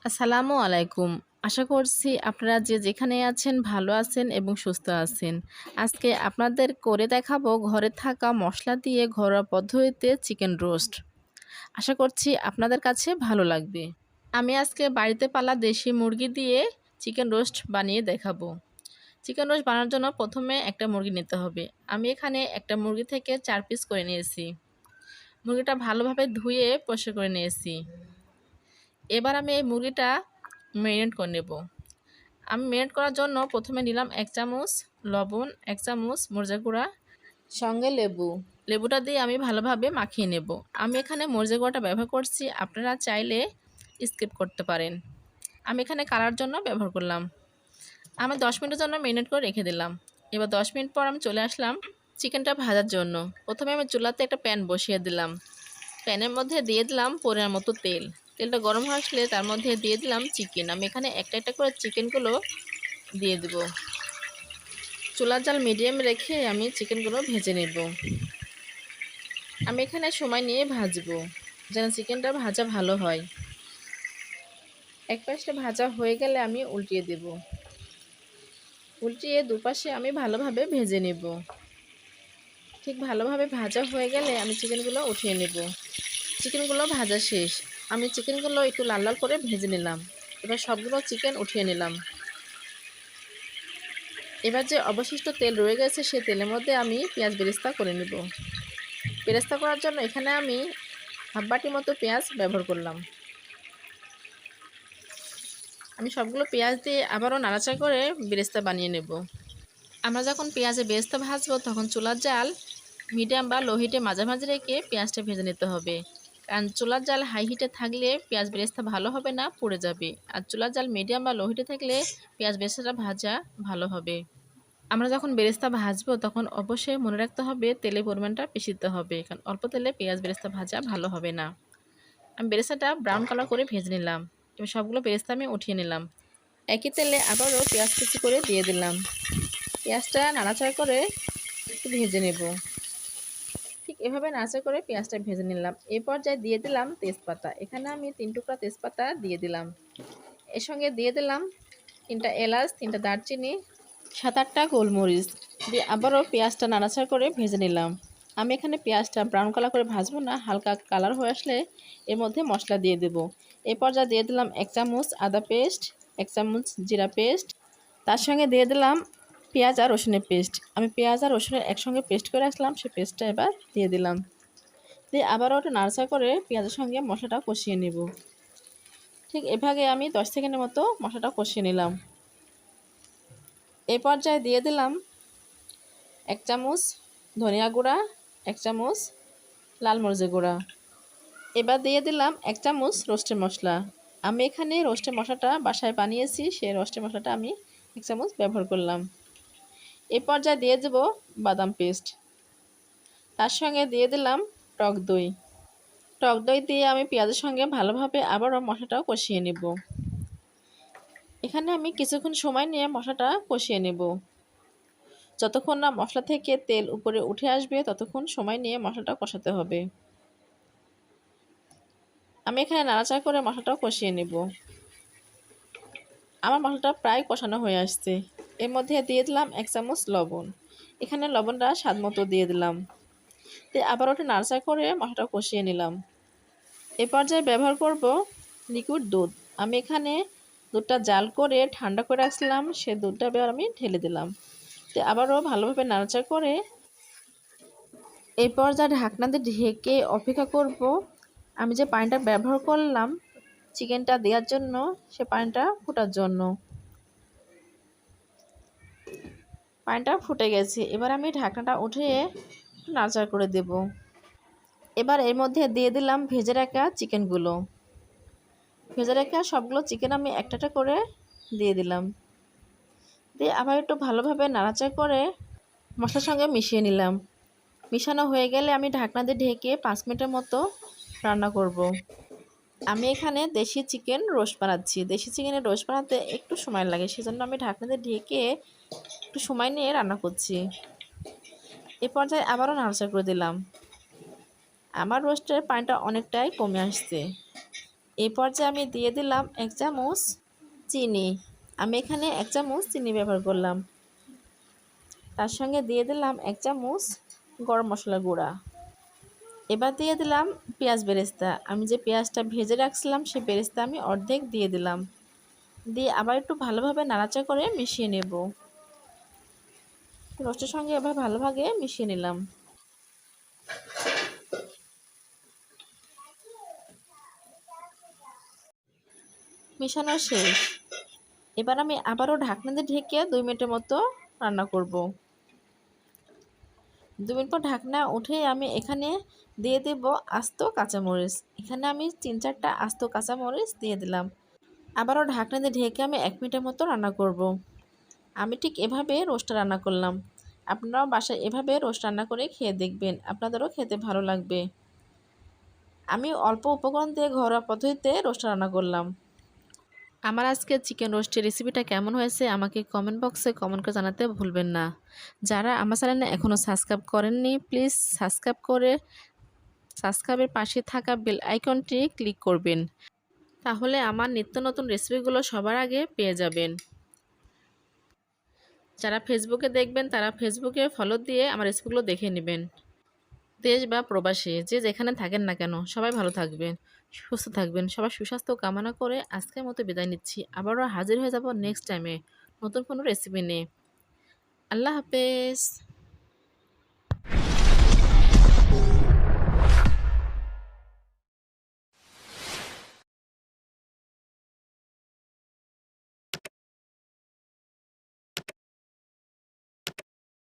আসসালামু আলাইকুম। আশা করছি আপনারা যে যেখানে আছেন ভালো আছেন এবং সুস্থ আছেন। আজকে আপনাদের করে দেখাবো ঘরে থাকা মশলা দিয়ে ঘরোয়া পদ্ধতিতে চিকেন রোস্ট। আশা করছি আপনাদের কাছে ভালো লাগবে। আমি আজকে বাড়িতে পালা দেশি মুরগি দিয়ে চিকেন রোস্ট বানিয়ে দেখাবো। চিকেন রোস্ট বানানোর জন্য প্রথমে একটা মুরগি নিতে হবে। আমি এখানে একটা মুরগি থেকে 4 পিস করে নিয়েছি। মুরগিটা ভালোভাবে ধুয়ে পরিষ্কার করে নিয়েছি। এবার আমি এই মুরগিটা ম্যারিনেট করে নেব। আমি ম্যারিনেট করার জন্য প্রথমে নিলাম 1 চামচ লবণ, 1 চামচ মরিচের গুঁড়া, সঙ্গে লেবু। লেবুটা দিয়ে আমি ভালোভাবে মাখিয়ে নেব। আমি এখানে মরিচের গুঁড়াটা ব্যবহার করছি, আপনারা চাইলে স্কিপ করতে পারেন। আমি এখানে কালার জন্য ব্যবহার করলাম। আমি 10 মিনিটের জন্য ম্যারিনেট করে রেখে দিলাম। এবার 10 মিনিট পর আমি চলে আসলাম চিকেনটা ভাজার জন্য। প্রথমে আমি চুলাতে একটা প্যান বসিয়ে দিলাম। প্যানের মধ্যে দিয়ে দিলাম পরিমাণ মতো তেল। তেলটা গরম হয়ে আসলে তার মধ্যে দিয়ে দিলাম চিকেন। আমি এখানে একটা একটা করে চিকেনগুলো দিয়ে দেব। চুলার জাল মিডিয়াম রেখে আমি চিকেনগুলো ভেজে নেব। আমি এখানে সময় নিয়ে ভাজবো যেন চিকেনটা ভাজা ভালো হয়। এক পাশটা ভাজা হয়ে গেলে আমি উল্টিয়ে দেব। উল্টিয়ে দুপাশে আমি ভালোভাবে ভেজে নেব। ঠিক ভালোভাবে ভাজা হয়ে গেলে আমি চিকেনগুলো উঠিয়ে নেব। চিকেনগুলো ভাজা শেষ। আমি চিকেনগুলো একটু লাল লাল করে ভেজে নিলাম। এবার সবগুলো চিকেন উঠিয়ে নিলাম। এবার যে অবশিষ্ট তেল রয়ে গেছে সে তেলের মধ্যে আমি পেঁয়াজ বেরেস্তা করে নেব। বেরেস্তা করার জন্য এখানে আমি হাফ বাটি মতো পেঁয়াজ ব্যবহার করলাম। আমি সবগুলো পেঁয়াজ দিয়ে আবারও নাড়াচাড়া করে বেরেস্তা বানিয়ে নেব। আমরা যখন পেঁয়াজে বেরেস্তা ভাজবো তখন চুলার জাল মিডিয়াম বা লো হিটে মাঝামাঝি রেখে পেঁয়াজটা ভেজে নিতে হবে। কারণ চুলার জাল হাই হিটে থাকলে পেঁয়াজ বেরেস্তা ভালো হবে না, পুড়ে যাবে। আর চুলার জাল মিডিয়াম বা লো হিটে থাকলে পেঁয়াজ বেরেস্তাটা ভাজা ভালো হবে। আমরা যখন বেরেস্তা ভাজবো তখন অবশ্যই মনে রাখতে হবে তেলের পরিমাণটা বেশি দিতে হবে, কারণ অল্প তেলে পেঁয়াজ বেরেস্তা ভাজা ভালো হবে না। আমি বেরেস্তাটা ব্রাউন কালার করে ভেজে নিলাম। এবার সবগুলো বেরেস্তা আমি উঠিয়ে নিলাম। একই তেলে আবারও পেঁয়াজ কুচি করে দিয়ে দিলাম। পেঁয়াজটা নাড়াচাড়া করে একটু ভেজে নেব। ঠিক এভাবে নাড়াচাড়া করে পেঁয়াজটা ভেজে নিলাম। এই পর্যায়ে দিয়ে দিলাম তেজপাতা। এখানে আমি 3 টুকরা তেজপাতা দিয়ে দিলাম। এর সঙ্গে দিয়ে দিলাম 3টা এলাচ, 3টা দারচিনি, 7-8টা গোলমরিচ দিয়ে আবারও পেঁয়াজটা নাড়াচাড়া করে ভেজে নিলাম। আমি এখানে পেঁয়াজটা ব্রাউন কালার করে ভাজবো না, হালকা কালার হয়ে আসলে এর মধ্যে মশলা দিয়ে দেব। এই পর্যায়ে দিয়ে দিলাম 1 চামচ আদা পেস্ট, 1 চামচ জিরা পেস্ট, তার সঙ্গে দিয়ে দিলাম পেঁয়াজ আর রসুনের পেস্ট। আমি পেঁয়াজ আর রসুনের একসঙ্গে পেস্ট করে রাখলাম, সেই পেস্টটা এবার দিয়ে দিলাম। দিয়ে আবারও একটু নাড়াচাড়া করে পেঁয়াজের সঙ্গে মশলাটা কষিয়ে নেব। ঠিক এভাবে আমি 10 সেকেন্ডের মতো মশলাটা কষিয়ে নিলাম। এই পর্যায়ে দিয়ে দিলাম 1 চামচ ধনিয়া গুঁড়া, 1 চামচ লাল মরিচের গুঁড়া। এবার দিয়ে দিলাম 1 চামচ রোস্টের মশলা। আমি এখানে রোস্টের মশলাটা বাসায় বানিয়েছি, সেই রোস্টের মশলাটা আমি 1 চামচ ব্যবহার করলাম। এই পর্যায়ে দিয়ে দেব বাদাম পেস্ট। তার সঙ্গে দিয়ে দিলাম টক দই। টক দই দিয়ে আমি পেঁয়াজের সঙ্গে ভালোভাবে আবারও মশলাটাও কষিয়ে নেব। এখানে আমি কিছুক্ষণ সময় নিয়ে মশলাটা কষিয়ে নেব। যতক্ষণ না মশলা থেকে তেল উপরে উঠে আসবে ততক্ষণ সময় নিয়ে মশলাটা কষাতে হবে। আমি এখানে নাড়াচাড়া করে মশলাটাও কষিয়ে নেব। আমার মশলাটা প্রায় কষানো হয়ে আসছে। এর মধ্যে দিয়ে দিলাম 1 চামচ লবণ। এখানে লবণটা স্বাদ মতো দিয়ে দিলাম। দিয়ে আবার ওটা নাড়াচাড়া করে মশলাটা কষিয়ে নিলাম। এ পর্যায়ে ব্যবহার করব লিকুইড দুধ। আমি এখানে দুধটা জাল করে ঠান্ডা করে রাখছিলাম, সে দুধটা এবার আমি ঢেলে দিলাম। তো আবারও ভালোভাবে নাড়াচাড়া করে এই পর্যায়ে ঢাকনা দিয়ে ঢেকে অপেক্ষা করব আমি যে পানিটা ব্যবহার করলাম চিকেনটা দেওয়ার জন্য, সে পানিটা ফোটার জন্য। পানিটা ফুটে গেছে। এবার আমি ঢাকনাটা উঠিয়ে নাড়াচাড়া করে দেব। এবার এর মধ্যে দিয়ে দিলাম ভেজে রাখা চিকেনগুলো। ভেজে রাখা সবগুলো চিকেন আমি একটা একটা করে দিয়ে দিলাম। দিয়ে আবার একটু ভালোভাবে নাড়াচাড়া করে মশলার সঙ্গে মিশিয়ে নিলাম। মিশানো হয়ে গেলে আমি ঢাকনা দিয়ে ঢেকে 5 মিনিটের মতো রান্না করব। আমি এখানে দেশি চিকেন রোস্ট বানাচ্ছি। দেশি চিকেনের রোস্ট বানাতে একটু সময় লাগে, সেজন্য আমি ঢাকনা দিয়ে ঢেকে একটু সময় নিয়ে রান্না করছি। এ পর্যায়ে আবারও নাড়াচাড়া করে দিলাম। আমার রোস্টের পানিটা অনেকটাই কমে আসছে। এই পর্যায়ে আমি দিয়ে দিলাম 1 চামচ চিনি। আমি এখানে 1 চামচ চিনি ব্যবহার করলাম। তার সঙ্গে দিয়ে দিলাম 1 চামচ গরম মশলা গুঁড়া। এবার দিয়ে দিলাম পেঁয়াজ বেরেস্তা। আমি যে পেঁয়াজটা ভেজে রাখছিলাম সেই বেরেস্তা আমি অর্ধেক দিয়ে দিলাম। দিয়ে আবার একটু ভালোভাবে নাড়াচাড়া করে মিশিয়ে নেব। রোস্টের সঙ্গে এবার ভালোভাবে মিশিয়ে নিলাম। মেশানো শেষ। এবার আমি আবারও ঢাকনা দিয়ে ঢেকে 2 মিনিটের মতো রান্না করব। 2 মিনিট পর ঢাকনা উঠে আমি এখানে দিয়ে দেব আস্ত কাঁচামরিচ। এখানে আমি 3-4টা আস্ত কাঁচামরিচ দিয়ে দিলাম। আবারও ঢাকনা দিয়ে ঢেকে আমি 1 মিনিটের মতো রান্না করব। আমি ঠিক এভাবে রোস্টটা রান্না করলাম। আপনারাও বাসায় এভাবে রোস্ট রান্না করে খেয়ে দেখবেন, আপনাদেরও খেতে ভালো লাগবে। আমি অল্প উপকরণ দিয়ে ঘরোয়া পদ্ধতিতে রোস্ট রান্না করলাম। আমার আজকে চিকেন রোস্টের রেসিপিটা কেমন হয়েছে আমাকে কমেন্ট বক্সে কমেন্ট করে জানাতে ভুলবেন না। যারা আমার চ্যানেলে এখনও সাবস্ক্রাইব করেননি প্লিজ সাবস্ক্রাইব করে সাবস্ক্রাইবের পাশে থাকা বেল আইকনটি ক্লিক করবেন। তাহলে আমার নিত্য নতুন রেসিপিগুলো সবার আগে পেয়ে যাবেন। যারা ফেসবুকে দেখবেন তারা ফেসবুকে ফলো দিয়ে আমার রেসিপিগুলো দেখে নেবেন। দেশ বা প্রবাসী যে যেখানে থাকেন না কেন সবাই ভালো থাকবেন, সুস্থ থাকবেন। সবার সুস্বাস্থ্য কামনা করে আজকের মতো বিদায় নিচ্ছি। আবারও হাজির হয়ে যাব নেক্সট টাইমে নতুন কোনো রেসিপি নিয়ে। আল্লাহ হাফেজ।